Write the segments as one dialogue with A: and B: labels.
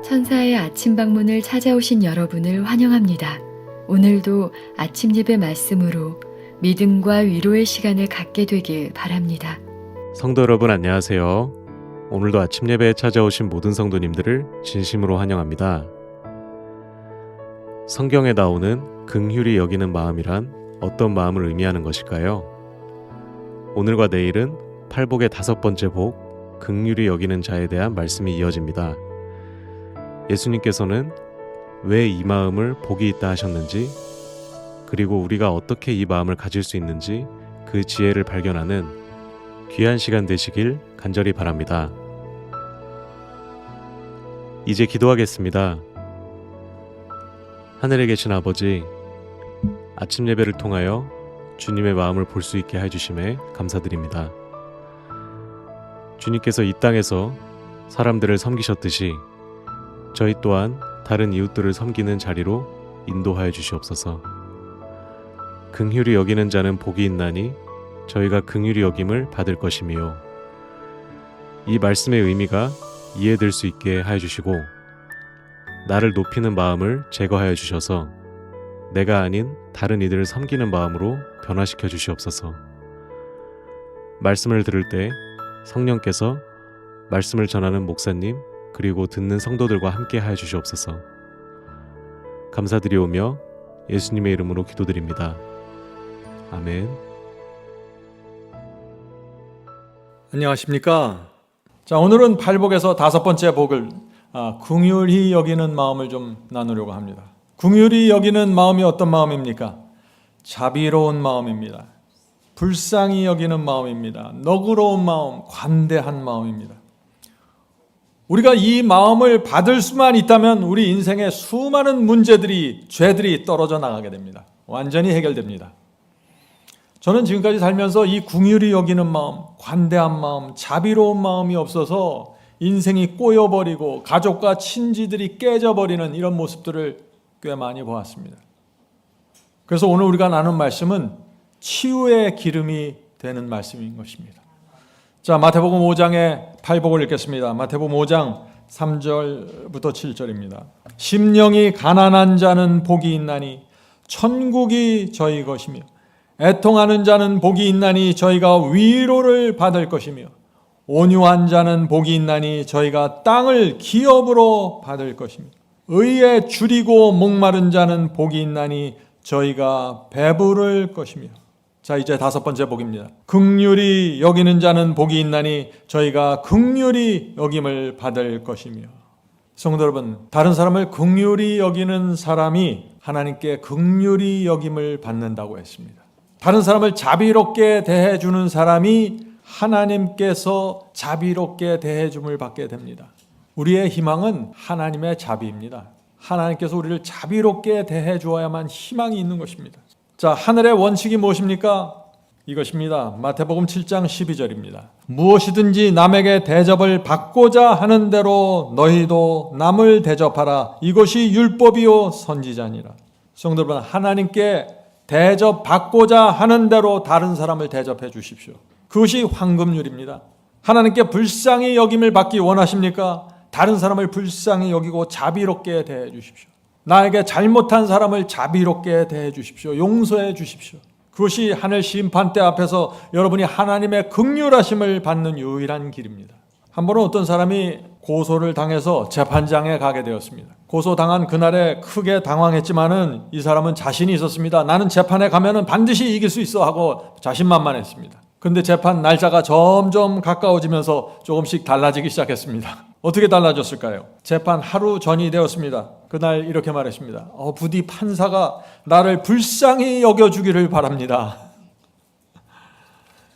A: 천사의 아침 방문을 찾아오신 여러분을 환영합니다. 오늘도 아침 예배 말씀으로 믿음과 위로의 시간을 갖게 되길 바랍니다.
B: 성도 여러분 안녕하세요. 오늘도 아침 예배에 찾아오신 모든 성도님들을 진심으로 환영합니다. 성경에 나오는 긍휼히 여기는 마음이란 어떤 마음을 의미하는 것일까요? 오늘과 내일은 팔복의 5번째 복, 긍휼히 여기는 자에 대한 말씀이 이어집니다. 예수님께서는 왜 이 마음을 복이 있다 하셨는지, 그리고 우리가 어떻게 이 마음을 가질 수 있는지 그 지혜를 발견하는 귀한 시간 되시길 간절히 바랍니다. 이제 기도하겠습니다. 하늘에 계신 아버지, 아침 예배를 통하여 주님의 마음을 볼 수 있게 해주심에 감사드립니다. 주님께서 이 땅에서 사람들을 섬기셨듯이 저희 또한 다른 이웃들을 섬기는 자리로 인도하여 주시옵소서. 긍휼히 여기는 자는 복이 있나니 저희가 긍휼히 여김을 받을 것이며, 이 말씀의 의미가 이해될 수 있게 하여 주시고 나를 높이는 마음을 제거하여 주셔서 내가 아닌 다른 이들을 섬기는 마음으로 변화시켜 주시옵소서. 말씀을 들을 때 성령께서 말씀을 전하는 목사님 그리고 듣는 성도들과 함께 하여 주시옵소서. 감사드리오며 예수님의 이름으로 기도드립니다. 아멘.
C: 안녕하십니까? 자, 오늘은 팔복에서 5번째 복을 긍휼히 여기는 마음을 좀 나누려고 합니다. 긍휼히 여기는 마음이 어떤 마음입니까? 자비로운 마음입니다. 불쌍히 여기는 마음입니다. 너그러운 마음, 관대한 마음입니다. 우리가 이 마음을 받을 수만 있다면 우리 인생의 수많은 문제들이, 죄들이 떨어져 나가게 됩니다. 완전히 해결됩니다. 저는 지금까지 살면서 이 긍휼히 여기는 마음, 관대한 마음, 자비로운 마음이 없어서 인생이 꼬여버리고 가족과 친지들이 깨져버리는 이런 모습들을 꽤 많이 보았습니다. 그래서 오늘 우리가 나눈 말씀은 치유의 기름이 되는 말씀인 것입니다. 자, 마태복음 5장의 팔복을 읽겠습니다. 마태복음 5장 3절부터 7절입니다. 심령이 가난한 자는 복이 있나니 천국이 저희 것이며, 애통하는 자는 복이 있나니 저희가 위로를 받을 것이며, 온유한 자는 복이 있나니 저희가 땅을 기업으로 받을 것이며, 의에 줄이고 목마른 자는 복이 있나니 저희가 배부를 것이며. 자, 이제 5번째 복입니다. 긍휼히 여기는 자는 복이 있나니 저희가 긍휼히 여김을 받을 것이며. 성도 여러분, 다른 사람을 긍휼히 여기는 사람이 하나님께 긍휼히 여김을 받는다고 했습니다. 다른 사람을 자비롭게 대해주는 사람이 하나님께서 자비롭게 대해줌을 받게 됩니다. 우리의 희망은 하나님의 자비입니다. 하나님께서 우리를 자비롭게 대해주어야만 희망이 있는 것입니다. 자, 하늘의 원칙이 무엇입니까? 이것입니다. 마태복음 7장 12절입니다. 무엇이든지 남에게 대접을 받고자 하는 대로 너희도 남을 대접하라. 이것이 율법이요 선지자니라. 성도 여러분, 하나님께 대접받고자 하는 대로 다른 사람을 대접해 주십시오. 그것이 황금률입니다. 하나님께 불쌍히 여김을 받기 원하십니까? 다른 사람을 불쌍히 여기고 자비롭게 대해 주십시오. 나에게 잘못한 사람을 자비롭게 대해 주십시오. 용서해 주십시오. 그것이 하늘 심판대 앞에서 여러분이 하나님의 긍휼하심을 받는 유일한 길입니다. 한 번은 어떤 사람이 고소를 당해서 재판장에 가게 되었습니다. 고소당한 그날에 크게 당황했지만은 이 사람은 자신이 있었습니다. 나는 재판에 가면은 반드시 이길 수 있어 하고 자신만만했습니다. 그런데 재판 날짜가 점점 가까워지면서 조금씩 달라지기 시작했습니다. 어떻게 달라졌을까요? 재판 하루 전이 되었습니다. 그날 이렇게 말했습니다. 부디 판사가 나를 불쌍히 여겨주기를 바랍니다.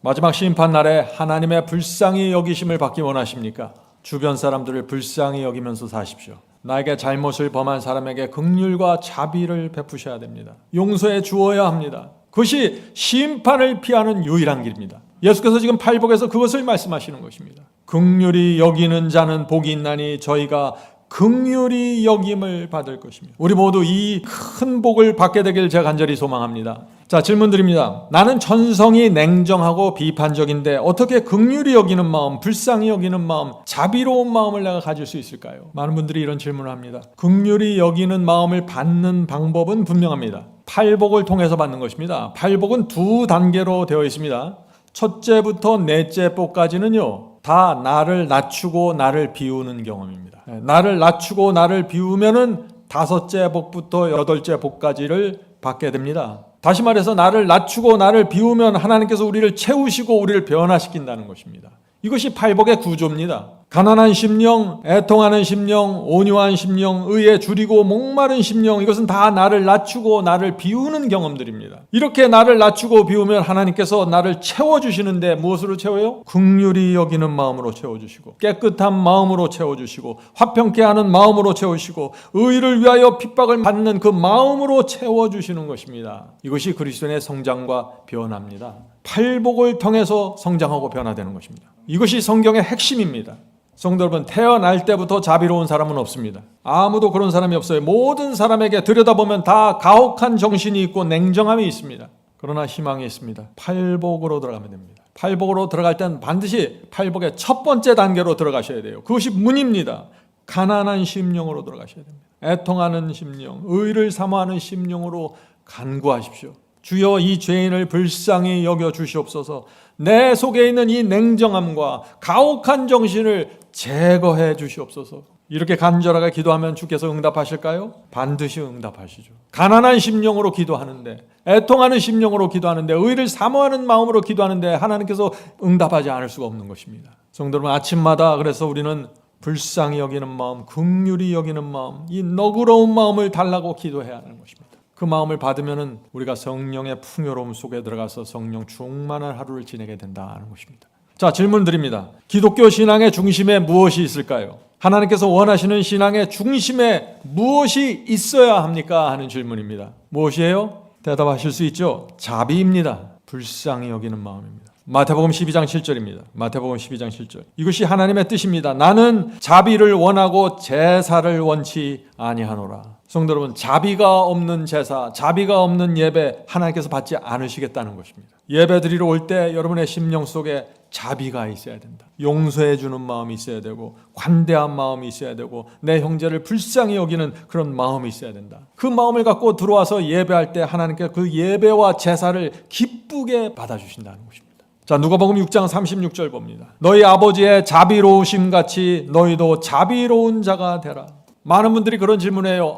C: 마지막 심판날에 하나님의 불쌍히 여기심을 받기 원하십니까? 주변 사람들을 불쌍히 여기면서 사십시오. 나에게 잘못을 범한 사람에게 긍휼과 자비를 베푸셔야 됩니다. 용서해 주어야 합니다. 그것이 심판을 피하는 유일한 길입니다. 예수께서 지금 팔복에서 그것을 말씀하시는 것입니다. 긍휼히 여기는 자는 복이 있나니 저희가 긍휼히 여김을 받을 것이며. 우리 모두 이 큰 복을 받게 되길 제가 간절히 소망합니다. 자, 질문 드립니다. 나는 천성이 냉정하고 비판적인데 어떻게 긍휼히 여기는 마음, 불쌍히 여기는 마음, 자비로운 마음을 내가 가질 수 있을까요? 많은 분들이 이런 질문을 합니다. 긍휼히 여기는 마음을 받는 방법은 분명합니다. 팔복을 통해서 받는 것입니다. 팔복은 두 단계로 되어 있습니다. 첫째부터 넷째 복까지는요, 다 나를 낮추고 나를 비우는 경험입니다. 나를 낮추고 나를 비우면은 다섯째 복부터 여덟째 복까지를 받게 됩니다. 다시 말해서 나를 낮추고 나를 비우면 하나님께서 우리를 채우시고 우리를 변화시킨다는 것입니다. 이것이 팔복의 구조입니다. 가난한 심령, 애통하는 심령, 온유한 심령, 의에 줄이고 목마른 심령, 이것은 다 나를 낮추고 나를 비우는 경험들입니다. 이렇게 나를 낮추고 비우면 하나님께서 나를 채워주시는데 무엇으로 채워요? 긍휼히 여기는 마음으로 채워주시고, 깨끗한 마음으로 채워주시고, 화평케 하는 마음으로 채우시고, 의를 위하여 핍박을 받는 그 마음으로 채워주시는 것입니다. 이것이 그리스도인의 성장과 변화입니다. 팔복을 통해서 성장하고 변화되는 것입니다. 이것이 성경의 핵심입니다. 성도 여러분, 태어날 때부터 자비로운 사람은 없습니다. 아무도 그런 사람이 없어요. 모든 사람에게 들여다보면 다 가혹한 정신이 있고 냉정함이 있습니다. 그러나 희망이 있습니다. 팔복으로 들어가면 됩니다. 팔복으로 들어갈 때는 반드시 팔복의 첫 번째 단계로 들어가셔야 돼요. 그것이 문입니다. 가난한 심령으로 들어가셔야 됩니다. 애통하는 심령, 의를 사모하는 심령으로 간구하십시오. 주여, 이 죄인을 불쌍히 여겨 주시옵소서. 내 속에 있는 이 냉정함과 가혹한 정신을 제거해 주시옵소서. 이렇게 간절하게 기도하면 주께서 응답하실까요? 반드시 응답하시죠. 가난한 심령으로 기도하는데, 애통하는 심령으로 기도하는데, 의를 사모하는 마음으로 기도하는데 하나님께서 응답하지 않을 수가 없는 것입니다. 성도 여러분, 아침마다 그래서 우리는 불쌍히 여기는 마음, 긍휼히 여기는 마음, 이 너그러운 마음을 달라고 기도해야 하는 것입니다. 그 마음을 받으면 우리가 성령의 풍요로움 속에 들어가서 성령 충만한 하루를 지내게 된다는 것입니다. 자, 질문 드립니다. 기독교 신앙의 중심에 무엇이 있을까요? 하나님께서 원하시는 신앙의 중심에 무엇이 있어야 합니까? 하는 질문입니다. 무엇이에요? 대답하실 수 있죠? 자비입니다. 불쌍히 여기는 마음입니다. 마태복음 12장 7절입니다. 마태복음 12장 7절. 이것이 하나님의 뜻입니다. 나는 자비를 원하고 제사를 원치 아니하노라. 성도 여러분, 자비가 없는 제사, 자비가 없는 예배 하나님께서 받지 않으시겠다는 것입니다. 예배 드리러 올 때 여러분의 심령 속에 자비가 있어야 된다. 용서해 주는 마음이 있어야 되고, 관대한 마음이 있어야 되고, 내 형제를 불쌍히 여기는 그런 마음이 있어야 된다. 그 마음을 갖고 들어와서 예배할 때 하나님께 그 예배와 제사를 기쁘게 받아주신다는 것입니다. 자, 누가복음 6장 36절 봅니다. 너희 아버지의 자비로우심 같이 너희도 자비로운 자가 되라. 많은 분들이 그런 질문해요.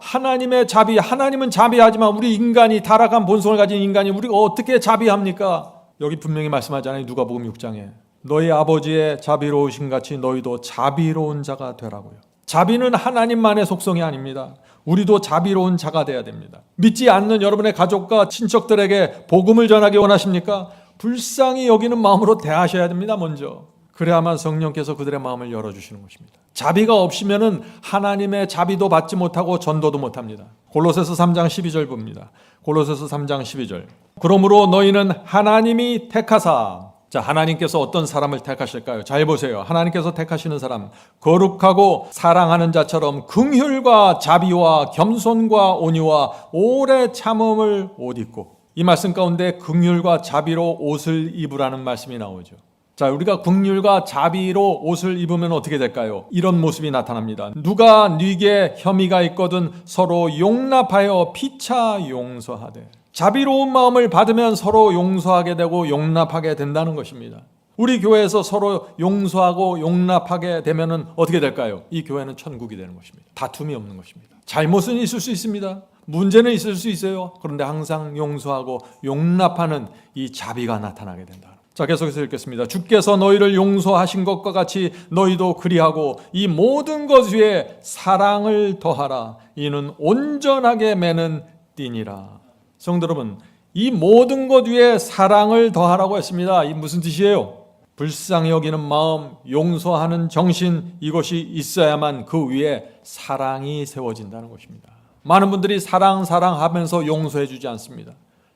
C: 하나님의 자비, 하나님은 자비하지만 우리 인간이, 타락한 본성을 가진 인간이 우리가 어떻게 자비합니까? 여기 분명히 말씀하잖아요. 누가복음 6장에 너희 아버지의 자비로우심 같이 너희도 자비로운 자가 되라고요. 자비는 하나님만의 속성이 아닙니다. 우리도 자비로운 자가 되어야 됩니다. 믿지 않는 여러분의 가족과 친척들에게 복음을 전하기 원하십니까? 불쌍히 여기는 마음으로 대하셔야 됩니다. 먼저. 그래야만 성령께서 그들의 마음을 열어주시는 것입니다. 자비가 없으면 하나님의 자비도 받지 못하고 전도도 못합니다. 골로새서 3장 12절 봅니다. 골로새서 3장 12절. 그러므로 너희는 하나님이 택하사. 자, 하나님께서 어떤 사람을 택하실까요? 잘 보세요. 하나님께서 택하시는 사람, 거룩하고 사랑하는 자처럼 긍휼과 자비와 겸손과 온유와 오래 참음을 옷 입고. 이 말씀 가운데 긍휼과 자비로 옷을 입으라는 말씀이 나오죠. 자, 우리가 긍휼과 자비로 옷을 입으면 어떻게 될까요? 이런 모습이 나타납니다. 누가 네게 혐의가 있거든 서로 용납하여 피차 용서하되. 자비로운 마음을 받으면 서로 용서하게 되고 용납하게 된다는 것입니다. 우리 교회에서 서로 용서하고 용납하게 되면 어떻게 될까요? 이 교회는 천국이 되는 것입니다. 다툼이 없는 것입니다. 잘못은 있을 수 있습니다. 문제는 있을 수 있어요. 그런데 항상 용서하고 용납하는 이 자비가 나타나게 된다. 자, 계속해서 읽겠습니다. 주께서 너희를 용서하신 것과 같이 너희도 그리하고 이 모든 것 위에 사랑을 더하라. 이는 온전하게 매는 띠니라. 성도 여러분, 이 모든 것 위에 사랑을 더하라고 했습니다. 이 무슨 뜻이에요? 불쌍히 여기는 마음, 용서하는 정신, 이것이 있어야만 그 위에 사랑이 세워진다는 것입니다. 많은 분들이 사랑하면서 용서해 주지 않습니다.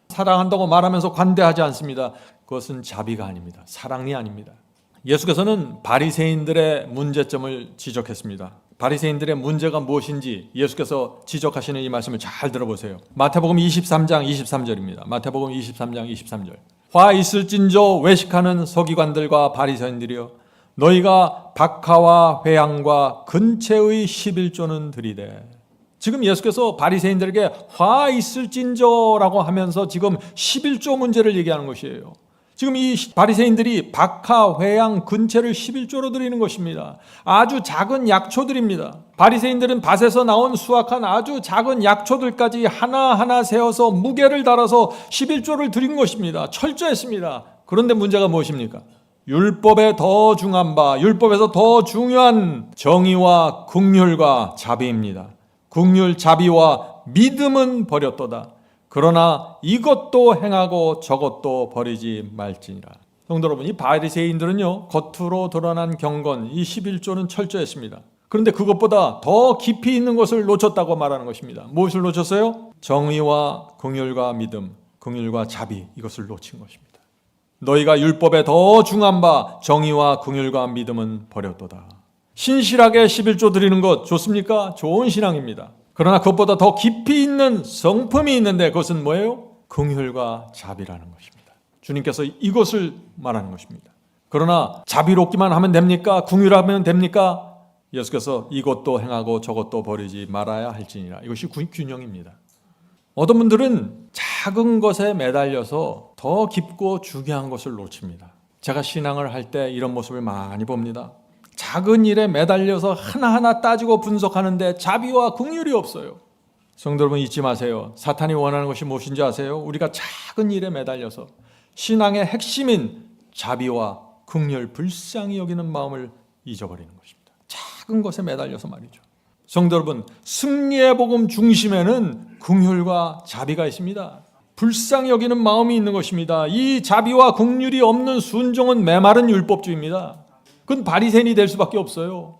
C: 사랑한다고 말하면서 관대하지 않습니다. 그것은 자비가 아닙니다. 사랑이 아닙니다. 예수께서는 바리새인들의 문제점을 지적했습니다. 바리새인들의 문제가 무엇인지 예수께서 지적하시는 이 말씀을 잘 들어보세요. 마태복음 23장 23절입니다. 마태복음 23장 23절. 화 있을진저 외식하는 서기관들과 바리새인들이여 너희가 박하와 회향과 근체의 11조는 드리되. 지금 예수께서 바리새인들에게 화 있을진저라고 하면서 지금 11조 문제를 얘기하는 것이에요. 지금 이 바리새인들이 박하, 회향, 근체를 11조로 드리는 것입니다. 아주 작은 약초들입니다. 바리새인들은 밭에서 나온 수확한 아주 작은 약초들까지 하나하나 세어서 무게를 달아서 11조를 드린 것입니다. 철저했습니다. 그런데 문제가 무엇입니까? 율법에 더 중한 바, 율법에서 더 중요한 정의와 긍휼과 자비입니다. 긍휼, 자비와 믿음은 버렸도다. 그러나 이것도 행하고 저것도 버리지 말지니라. 성도 여러분, 이 바리새인들은요, 겉으로 드러난 경건, 이 11조는 철저했습니다. 그런데 그것보다 더 깊이 있는 것을 놓쳤다고 말하는 것입니다. 무엇을 놓쳤어요? 정의와 긍휼과 믿음, 긍휼과 자비, 이것을 놓친 것입니다. 너희가 율법에 더 중한 바 정의와 긍휼과 믿음은 버렸도다. 신실하게 11조 드리는 것 좋습니까? 좋은 신앙입니다. 그러나 그것보다 더 깊이 있는 성품이 있는데 그것은 뭐예요? 긍휼과 자비라는 것입니다. 주님께서 이것을 말하는 것입니다. 그러나 자비롭기만 하면 됩니까? 긍휼하면 됩니까? 예수께서 이것도 행하고 저것도 버리지 말아야 할지니라. 이것이 균형입니다. 어떤 분들은 작은 것에 매달려서 더 깊고 중요한 것을 놓칩니다. 제가 신앙을 할 때 이런 모습을 많이 봅니다. 작은 일에 매달려서 하나하나 따지고 분석하는데 자비와 긍휼이 없어요. 성도 여러분, 잊지 마세요. 사탄이 원하는 것이 무엇인지 아세요? 우리가 작은 일에 매달려서 신앙의 핵심인 자비와 긍휼, 불쌍히 여기는 마음을 잊어버리는 것입니다. 작은 것에 매달려서 말이죠. 성도 여러분, 승리의 복음 중심에는 긍휼과 자비가 있습니다. 불쌍히 여기는 마음이 있는 것입니다. 이 자비와 긍휼이 없는 순종은 메마른 율법주의입니다. 그건 바리새인이 될 수밖에 없어요.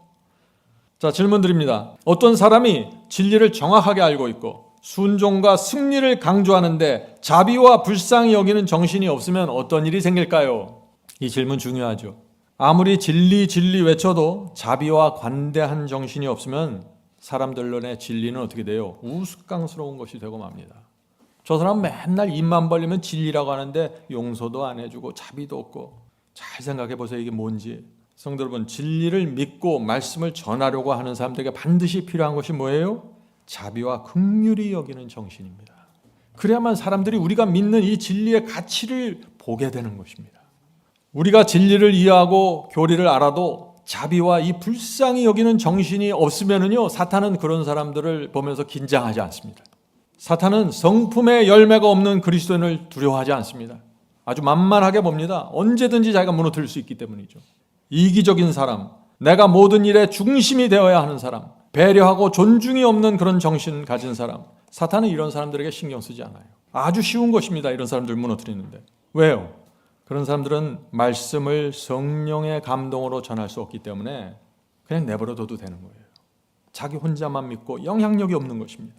C: 자, 질문 드립니다. 어떤 사람이 진리를 정확하게 알고 있고 순종과 승리를 강조하는데 자비와 불쌍히 여기는 정신이 없으면 어떤 일이 생길까요? 이 질문 중요하죠. 아무리 진리 외쳐도 자비와 관대한 정신이 없으면 사람들론의 진리는 어떻게 돼요? 우스꽝스러운 것이 되고 맙니다. 저 사람 맨날 입만 벌리면 진리라고 하는데 용서도 안 해주고 자비도 없고. 잘 생각해 보세요. 이게 뭔지. 성도 여러분, 진리를 믿고 말씀을 전하려고 하는 사람들에게 반드시 필요한 것이 뭐예요? 자비와 긍휼히 여기는 정신입니다. 그래야만 사람들이 우리가 믿는 이 진리의 가치를 보게 되는 것입니다. 우리가 진리를 이해하고 교리를 알아도 자비와 이 불쌍히 여기는 정신이 없으면은요, 사탄은 그런 사람들을 보면서 긴장하지 않습니다. 사탄은 성품의 열매가 없는 그리스도인을 두려워하지 않습니다. 아주 만만하게 봅니다. 언제든지 자기가 무너뜨릴 수 있기 때문이죠. 이기적인 사람, 내가 모든 일의 중심이 되어야 하는 사람, 배려하고 존중이 없는 그런 정신 가진 사람, 사탄은 이런 사람들에게 신경 쓰지 않아요. 아주 쉬운 것입니다. 이런 사람들 무너뜨리는데. 왜요? 그런 사람들은 말씀을 성령의 감동으로 전할 수 없기 때문에 그냥 내버려둬도 되는 거예요. 자기 혼자만 믿고 영향력이 없는 것입니다.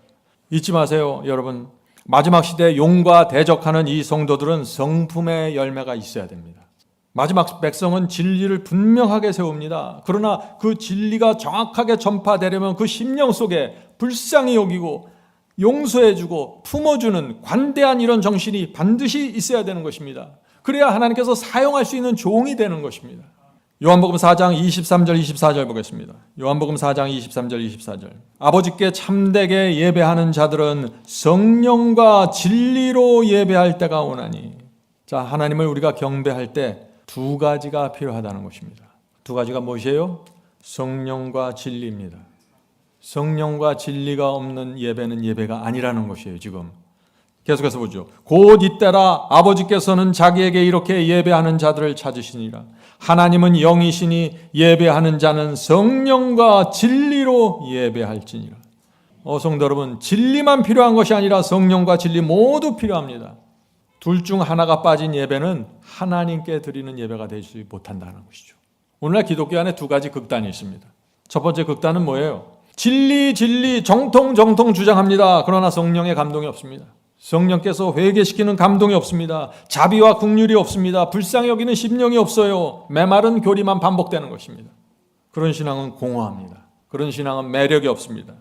C: 잊지 마세요, 여러분. 마지막 시대에 용과 대적하는 이 성도들은 성품의 열매가 있어야 됩니다. 마지막 백성은 진리를 분명하게 세웁니다. 그러나 그 진리가 정확하게 전파되려면 그 심령 속에 불쌍히 여기고 용서해주고 품어주는 관대한 이런 정신이 반드시 있어야 되는 것입니다. 그래야 하나님께서 사용할 수 있는 종이 되는 것입니다. 요한복음 4장 23절 24절 보겠습니다. 요한복음 4장 23절 24절. 아버지께 참되게 예배하는 자들은 성령과 진리로 예배할 때가 오나니. 자, 하나님을 우리가 경배할 때 두 가지가 필요하다는 것입니다. 두 가지가 무엇이에요? 성령과 진리입니다. 성령과 진리가 없는 예배는 예배가 아니라는 것이에요. 지금 계속해서 보죠. 곧 이때라 아버지께서는 자기에게 이렇게 예배하는 자들을 찾으시니라. 하나님은 영이시니 예배하는 자는 성령과 진리로 예배할지니라. 성도 여러분, 진리만 필요한 것이 아니라 성령과 진리 모두 필요합니다. 둘 중 하나가 빠진 예배는 하나님께 드리는 예배가 되지 못한다는 것이죠. 오늘날 기독교 안에 두 가지 극단이 있습니다. 첫 번째 극단은 뭐예요? 진리 정통 주장합니다. 그러나 성령의 감동이 없습니다. 성령께서 회개시키는 감동이 없습니다. 자비와 긍휼이 없습니다. 불쌍히 여기는 심령이 없어요. 메마른 교리만 반복되는 것입니다. 그런 신앙은 공허합니다. 그런 신앙은 매력이 없습니다.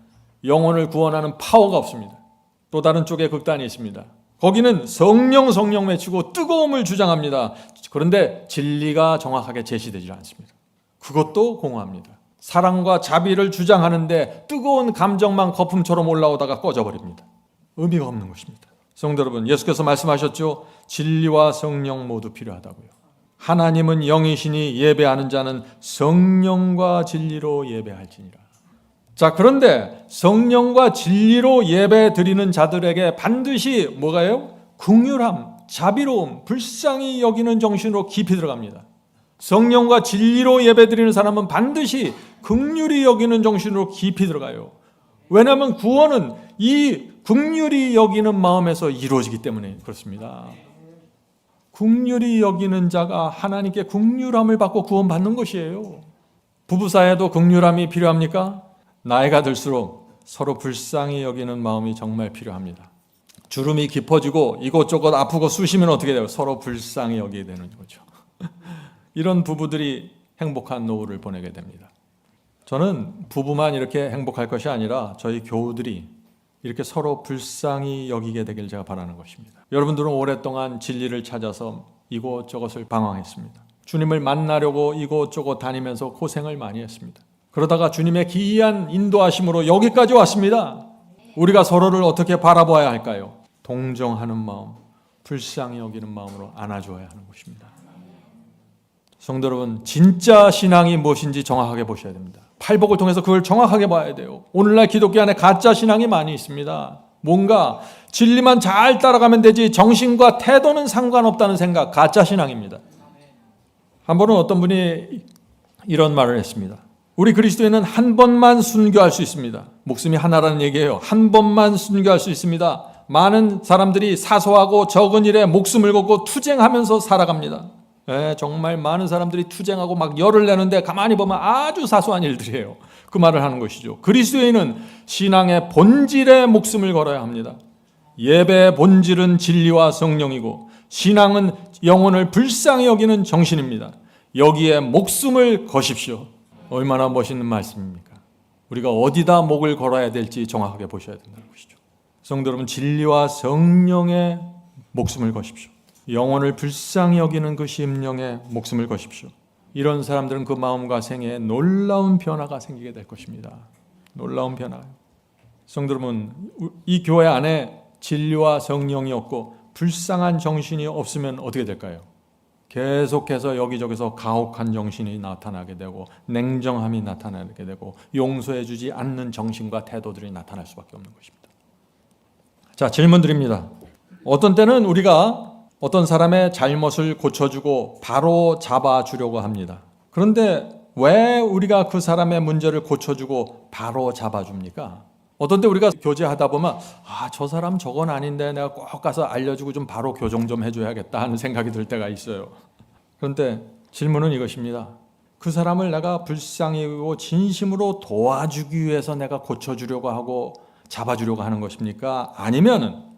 C: 영혼을 구원하는 파워가 없습니다. 또 다른 쪽에 극단이 있습니다. 거기는 성령 외치고 뜨거움을 주장합니다. 그런데 진리가 정확하게 제시되지 않습니다. 그것도 공허합니다. 사랑과 자비를 주장하는데 뜨거운 감정만 거품처럼 올라오다가 꺼져버립니다. 의미가 없는 것입니다. 성도 여러분, 예수께서 말씀하셨죠. 진리와 성령 모두 필요하다고요. 하나님은 영이시니 예배하는 자는 성령과 진리로 예배할지니라. 자, 그런데 성령과 진리로 예배 드리는 자들에게 반드시 뭐가요? 긍휼함, 자비로움, 불쌍히 여기는 정신으로 깊이 들어갑니다. 성령과 진리로 예배 드리는 사람은 반드시 긍휼히 여기는 정신으로 깊이 들어가요. 왜냐하면 구원은 이 긍휼히 여기는 마음에서 이루어지기 때문에 그렇습니다. 긍휼히 여기는 자가 하나님께 긍휼함을 받고 구원받는 것이에요. 부부 사이에도 긍휼함이 필요합니까? 나이가 들수록 서로 불쌍히 여기는 마음이 정말 필요합니다. 주름이 깊어지고 이곳저곳 아프고 쑤시면 어떻게 돼요? 서로 불쌍히 여기게 되는 거죠. 이런 부부들이 행복한 노후를 보내게 됩니다. 저는 부부만 이렇게 행복할 것이 아니라 저희 교우들이 이렇게 서로 불쌍히 여기게 되길 제가 바라는 것입니다. 여러분들은 오랫동안 진리를 찾아서 이곳저곳을 방황했습니다. 주님을 만나려고 이곳저곳 다니면서 고생을 많이 했습니다. 그러다가 주님의 기이한 인도하심으로 여기까지 왔습니다. 우리가 서로를 어떻게 바라봐야 할까요? 동정하는 마음, 불쌍히 여기는 마음으로 안아줘야 하는 것입니다. 성도 여러분, 진짜 신앙이 무엇인지 정확하게 보셔야 됩니다. 팔복을 통해서 그걸 정확하게 봐야 돼요. 오늘날 기독교 안에 가짜 신앙이 많이 있습니다. 뭔가 진리만 잘 따라가면 되지 정신과 태도는 상관없다는 생각, 가짜 신앙입니다. 한 번은 어떤 분이 이런 말을 했습니다. 우리 그리스도인은 한 번만 순교할 수 있습니다. 목숨이 하나라는 얘기예요. 한 번만 순교할 수 있습니다. 많은 사람들이 사소하고 적은 일에 목숨을 걸고 투쟁하면서 살아갑니다. 정말 많은 사람들이 투쟁하고 막 열을 내는데 가만히 보면 아주 사소한 일들이에요. 그 말을 하는 것이죠. 그리스도인은 신앙의 본질에 목숨을 걸어야 합니다. 예배의 본질은 진리와 성령이고 신앙은 영혼을 불쌍히 여기는 정신입니다. 여기에 목숨을 거십시오. 얼마나 멋있는 말씀입니까? 우리가 어디다 목을 걸어야 될지 정확하게 보셔야 된다는 것이죠. 성도 여러분, 진리와 성령에 목숨을 거십시오. 영혼을 불쌍히 여기는 그 심령에 목숨을 거십시오. 이런 사람들은 그 마음과 생애에 놀라운 변화가 생기게 될 것입니다. 놀라운 변화. 성도 여러분, 이 교회 안에 진리와 성령이 없고 불쌍한 정신이 없으면 어떻게 될까요? 계속해서 여기저기서 가혹한 정신이 나타나게 되고 냉정함이 나타나게 되고 용서해주지 않는 정신과 태도들이 나타날 수밖에 없는 것입니다. 자, 질문 드립니다. 어떤 때는 우리가 어떤 사람의 잘못을 고쳐주고 바로 잡아주려고 합니다. 그런데 왜 우리가 그 사람의 문제를 고쳐주고 바로 잡아줍니까? 어떤 때 우리가 교제하다 보면 저 사람 저건 아닌데 내가 꼭 가서 알려주고 좀 바로 교정 좀 해줘야겠다 하는 생각이 들 때가 있어요. 그런데 질문은 이것입니다. 그 사람을 내가 불쌍히 여기고 진심으로 도와주기 위해서 내가 고쳐주려고 하고 잡아주려고 하는 것입니까? 아니면은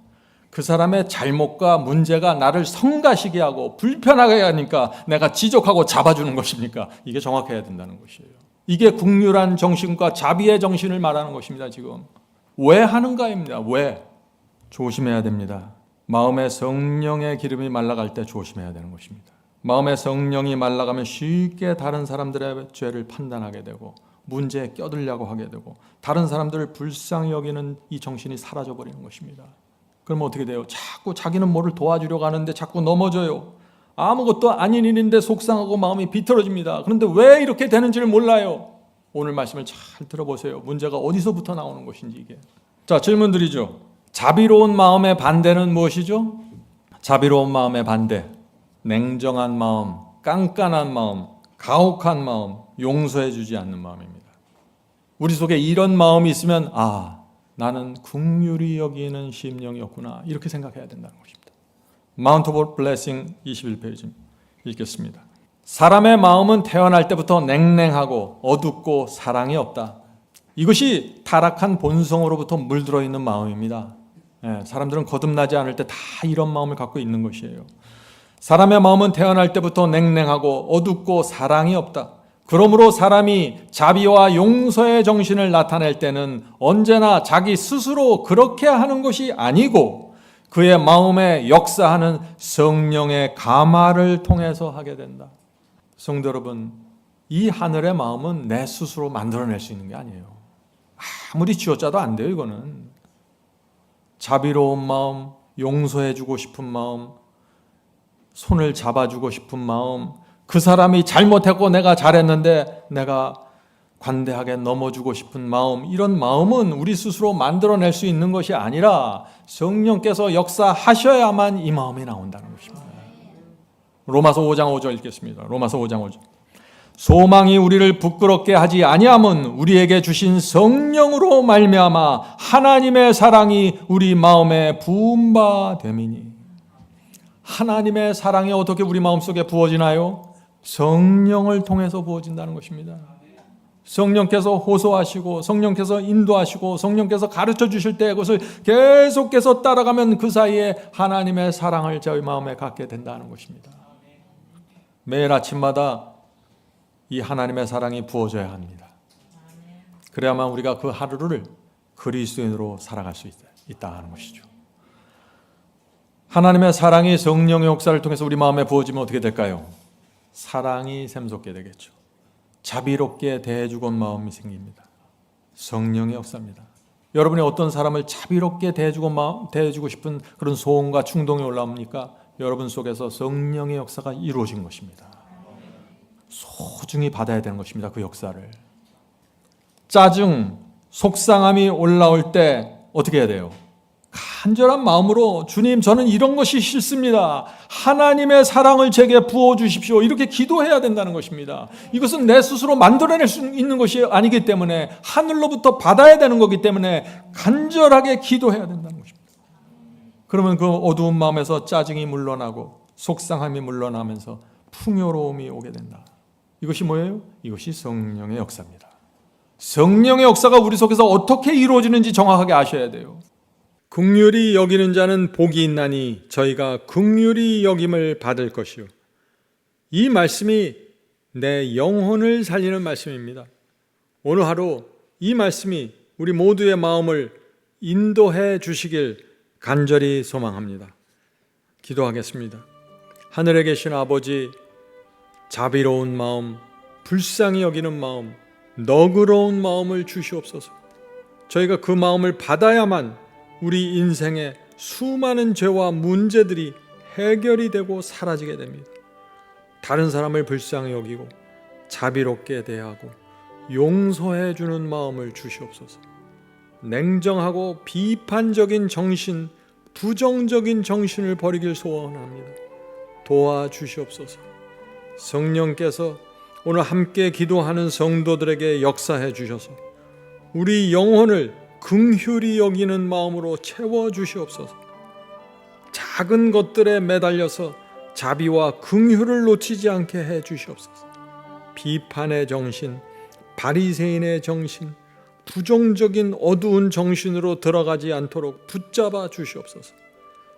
C: 그 사람의 잘못과 문제가 나를 성가시게 하고 불편하게 하니까 내가 지적하고 잡아주는 것입니까? 이게 정확해야 된다는 것이에요. 이게 긍휼한 정신과 자비의 정신을 말하는 것입니다. 지금 왜 하는가입니다. 왜? 조심해야 됩니다. 마음의 성령의 기름이 말라갈 때 조심해야 되는 것입니다. 마음의 성령이 말라가면 쉽게 다른 사람들의 죄를 판단하게 되고 문제에 껴들려고 하게 되고 다른 사람들을 불쌍히 여기는 이 정신이 사라져버리는 것입니다. 그러면 어떻게 돼요? 자꾸 자기는 뭐를 도와주려고 하는데 자꾸 넘어져요. 아무것도 아닌 일인데 속상하고 마음이 비틀어집니다. 그런데 왜 이렇게 되는지를 몰라요. 오늘 말씀을 잘 들어보세요. 문제가 어디서부터 나오는 것인지 이게. 자, 질문 드리죠. 자비로운 마음의 반대는 무엇이죠? 자비로운 마음의 반대. 냉정한 마음, 깐깐한 마음, 가혹한 마음, 용서해주지 않는 마음입니다. 우리 속에 이런 마음이 있으면 나는 긍휼히 여기는 심령이었구나 이렇게 생각해야 된다는 것입니다. 마운트 오브 블레싱 21페이지 읽겠습니다. 사람의 마음은 태어날 때부터 냉랭하고 어둡고 사랑이 없다. 이것이 타락한 본성으로부터 물들어 있는 마음입니다. 사람들은 거듭나지 않을 때 다 이런 마음을 갖고 있는 것이에요. 사람의 마음은 태어날 때부터 냉랭하고 어둡고 사랑이 없다. 그러므로 사람이 자비와 용서의 정신을 나타낼 때는 언제나 자기 스스로 그렇게 하는 것이 아니고 그의 마음에 역사하는 성령의 감화를 통해서 하게 된다. 성도 여러분, 이 하늘의 마음은 내 스스로 만들어낼 수 있는 게 아니에요. 아무리 쥐어짜도 안 돼요. 이거는 자비로운 마음, 용서해주고 싶은 마음, 손을 잡아주고 싶은 마음, 그 사람이 잘못했고 내가 잘했는데 내가 관대하게 넘어주고 싶은 마음, 이런 마음은 우리 스스로 만들어낼 수 있는 것이 아니라 성령께서 역사하셔야만 이 마음이 나온다는 것입니다. 로마서 5장 5절 읽겠습니다. 로마서 5장 5절. 소망이 우리를 부끄럽게 하지 아니함은 우리에게 주신 성령으로 말미암아 하나님의 사랑이 우리 마음에 부은 바 됨이니. 하나님의 사랑이 어떻게 우리 마음속에 부어지나요? 성령을 통해서 부어진다는 것입니다. 성령께서 호소하시고 성령께서 인도하시고 성령께서 가르쳐 주실 때 그것을 계속해서 따라가면 그 사이에 하나님의 사랑을 저희 마음에 갖게 된다는 것입니다. 매일 아침마다 이 하나님의 사랑이 부어져야 합니다. 그래야만 우리가 그 하루를 그리스도인으로 살아갈 수 있다는 것이죠. 하나님의 사랑이 성령의 역사를 통해서 우리 마음에 부어지면 어떻게 될까요? 사랑이 샘솟게 되겠죠. 자비롭게 대해주고 온 마음이 생깁니다. 성령의 역사입니다. 여러분이 어떤 사람을 자비롭게 대해주고 싶은 그런 소원과 충동이 올라옵니까? 여러분 속에서 성령의 역사가 이루어진 것입니다. 소중히 받아야 되는 것입니다. 그 역사를. 짜증, 속상함이 올라올 때 어떻게 해야 돼요? 간절한 마음으로 주님, 저는 이런 것이 싫습니다. 하나님의 사랑을 제게 부어주십시오. 이렇게 기도해야 된다는 것입니다. 이것은 내 스스로 만들어낼 수 있는 것이 아니기 때문에 하늘로부터 받아야 되는 거기 때문에 간절하게 기도해야 된다는 것입니다. 그러면 그 어두운 마음에서 짜증이 물러나고 속상함이 물러나면서 풍요로움이 오게 된다. 이것이 뭐예요? 이것이 성령의 역사입니다. 성령의 역사가 우리 속에서 어떻게 이루어지는지 정확하게 아셔야 돼요. 긍휼히 여기는 자는 복이 있나니 저희가 긍휼히 여김을 받을 것이요. 이 말씀이 내 영혼을 살리는 말씀입니다. 오늘 하루 이 말씀이 우리 모두의 마음을 인도해 주시길 간절히 소망합니다. 기도하겠습니다. 하늘에 계신 아버지, 자비로운 마음, 불쌍히 여기는 마음, 너그러운 마음을 주시옵소서. 저희가 그 마음을 받아야만 우리 인생의 수많은 죄와 문제들이 해결이 되고 사라지게 됩니다. 다른 사람을 불쌍히 여기고 자비롭게 대하고 용서해 주는 마음을 주시옵소서. 냉정하고 비판적인 정신, 부정적인 정신을 버리길 소원합니다. 도와주시옵소서. 성령께서 오늘 함께 기도하는 성도들에게 역사해 주셔서 우리 영혼을 긍휼히 여기는 마음으로 채워주시옵소서. 작은 것들에 매달려서 자비와 긍휼을 놓치지 않게 해주시옵소서. 비판의 정신, 바리새인의 정신, 부정적인 어두운 정신으로 들어가지 않도록 붙잡아 주시옵소서.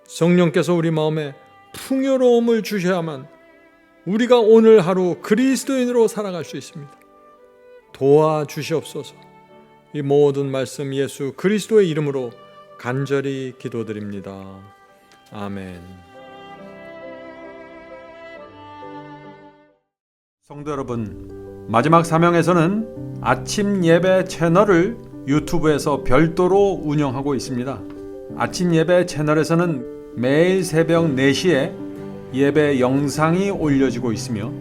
C: 성령께서 우리 마음에 풍요로움을 주셔야만 우리가 오늘 하루 그리스도인으로 살아갈 수 있습니다. 도와주시옵소서. 이 모든 말씀 예수 그리스도의 이름으로 간절히 기도드립니다. 아멘. 성도 여러분, 마지막 사명에서는 아침 예배 채널을 유튜브에서 별도로 운영하고 있습니다. 아침 예배 채널에서는 매일 새벽 4시에 예배 영상이 올려지고 있으며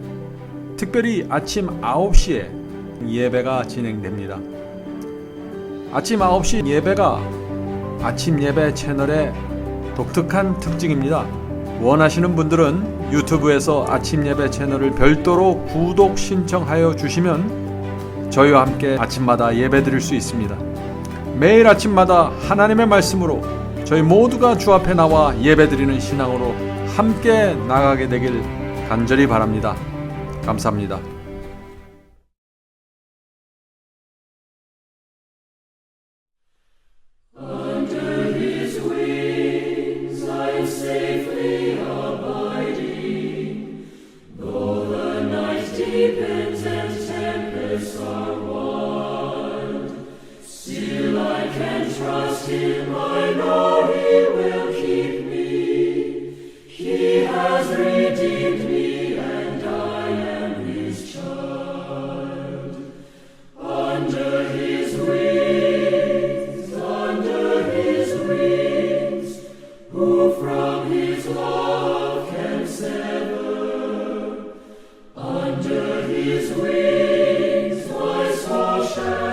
C: 특별히 아침 9시에 예배가 진행됩니다. 아침 9시 예배가 아침 예배 채널의 독특한 특징입니다. 원하시는 분들은 유튜브에서 아침 예배 채널을 별도로 구독 신청하여 주시면 저희와 함께 아침마다 예배 드릴 수 있습니다. 매일 아침마다 하나님의 말씀으로 저희 모두가 주 앞에 나와 예배 드리는 신앙으로 함께 나가게 되길 간절히 바랍니다. 감사합니다.
D: Under His wings. shine.